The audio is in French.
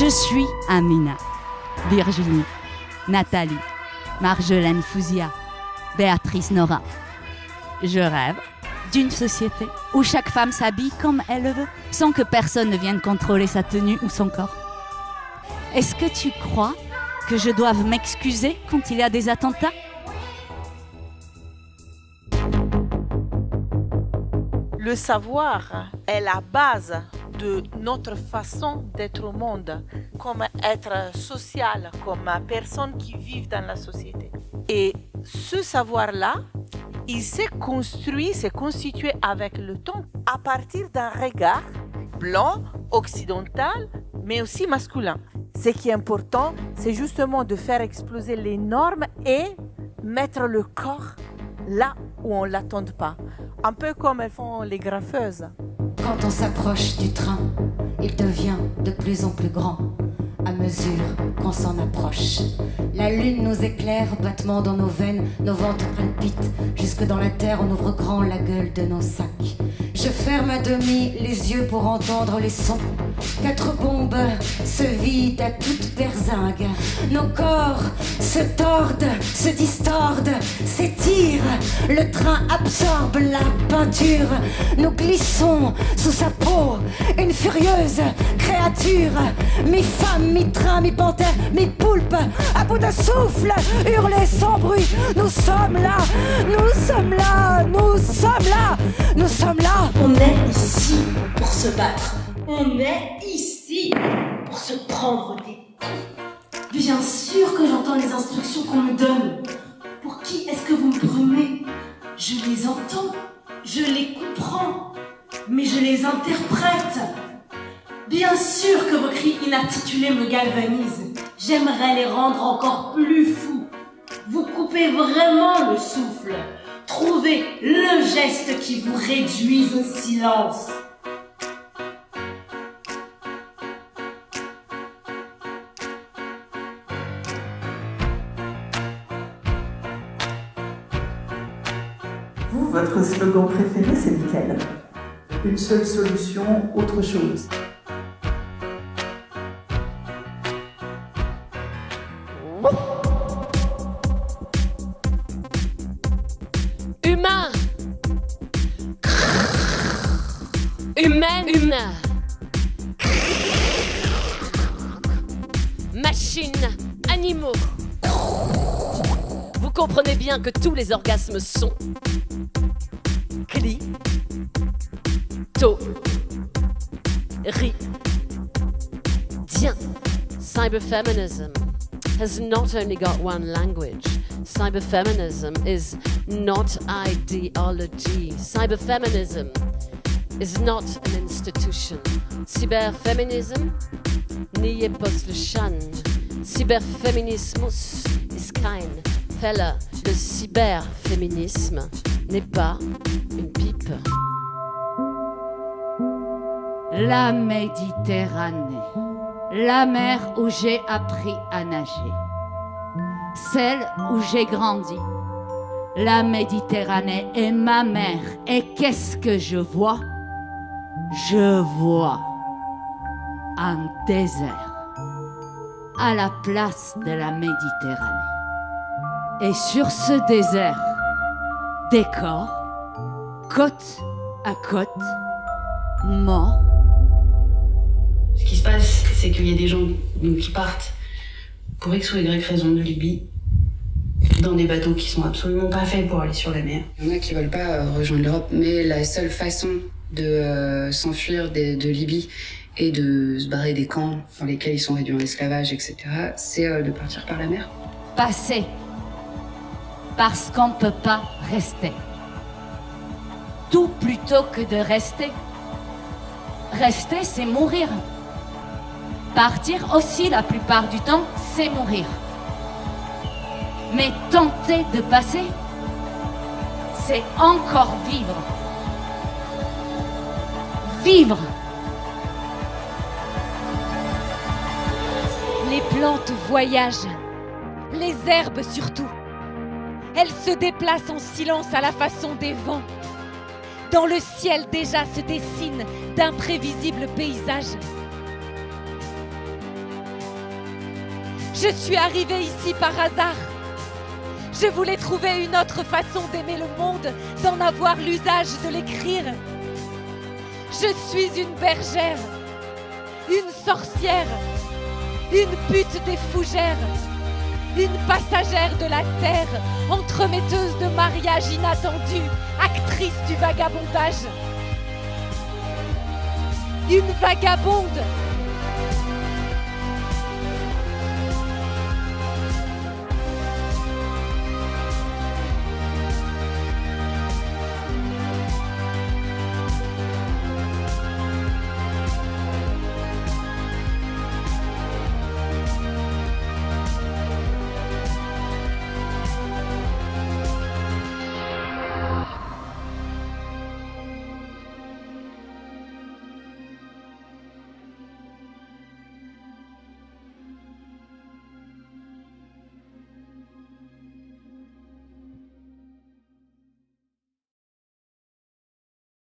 Je suis Amina, Virginie, Nathalie, Marjolaine Fouzia, Béatrice Nora. Je rêve d'une société où chaque femme s'habille comme elle le veut, sans que personne ne vienne contrôler sa tenue ou son corps. Est-ce que tu crois que je doive m'excuser quand il y a des attentats ? Le savoir est la base de notre façon d'être au monde, comme être social, comme personne qui vit dans la société. Et ce savoir-là, il s'est construit, s'est constitué avec le temps à partir d'un regard blanc, occidental, mais aussi masculin. Ce qui est important, c'est justement de faire exploser les normes et mettre le corps là où on ne l'attend pas. Un peu comme elles font les graffeuses. Quand on s'approche du train, il devient de plus en plus grand à mesure qu'on s'en approche. La lune nous éclaire, battement dans nos veines, nos ventres palpitent. Jusque dans la terre, on ouvre grand la gueule de nos sacs. Je ferme à demi les yeux pour entendre les sons. 4 bombes se vident à toute berzingue. Nos corps se tordent, se distordent, s'étirent. Le train absorbe la peinture. Nous glissons sous sa peau, une furieuse créature. Mi-femme, mi-train, mi-panthère, mi-poulpe. À bout de souffle, hurler sans bruit. Nous sommes là, nous sommes là, nous sommes là, nous sommes là. On est ici pour se battre. On est ici pour se prendre des coups. Bien sûr que j'entends les instructions qu'on me donne. Pour qui est-ce que vous me brumez ? Je les entends, je les comprends, mais je les interprète. Bien sûr que vos cris inarticulés me galvanisent. J'aimerais les rendre encore plus fous. Vous coupez vraiment le souffle. Trouvez le geste qui vous réduise au silence. Vous, votre slogan préféré, c'est lequel ? Une seule solution, autre chose. Humain. Humaine. Humain. Machine. Animaux. Vous comprenez bien que tous les orgasmes sont clitoridiens. Cyberfeminism has not only got one language. Cyberfeminism is not ideology. Cyberfeminism is not an institution. Cyberfeminism nie postluchan. Cyberfeminismus ist kein Fälle. Le cyberféminisme n'est pas une pipe. La Méditerranée, la mer où j'ai appris à nager, celle où j'ai grandi. La Méditerranée est ma mère. Et qu'est-ce que je vois ? Je vois un désert à la place de la Méditerranée. Et sur ce désert, des corps, côte à côte, morts. Ce qui se passe, c'est qu'il y a des gens donc, qui partent pour X ou Y raison de Libye, dans des bateaux qui sont absolument pas faits pour aller sur la mer. Il y en a qui veulent pas rejoindre l'Europe, mais la seule façon de s'enfuir de Libye et de se barrer des camps dans lesquels ils sont réduits en esclavage, etc., c'est de partir par la mer. Passer. Parce qu'on ne peut pas rester. Tout plutôt que de rester. Rester, c'est mourir. Partir aussi, la plupart du temps, c'est mourir. Mais tenter de passer, c'est encore vivre. Vivre. Les plantes voyagent, les herbes surtout. Elles se déplacent en silence à la façon des vents. Dans le ciel déjà se dessinent d'imprévisibles paysages. Je suis arrivée ici par hasard. Je voulais trouver une autre façon d'aimer le monde, d'en avoir l'usage, de l'écrire. Je suis une bergère, une sorcière, une pute des fougères, une passagère de la terre, entremetteuse de mariages inattendus, actrice du vagabondage. Une vagabonde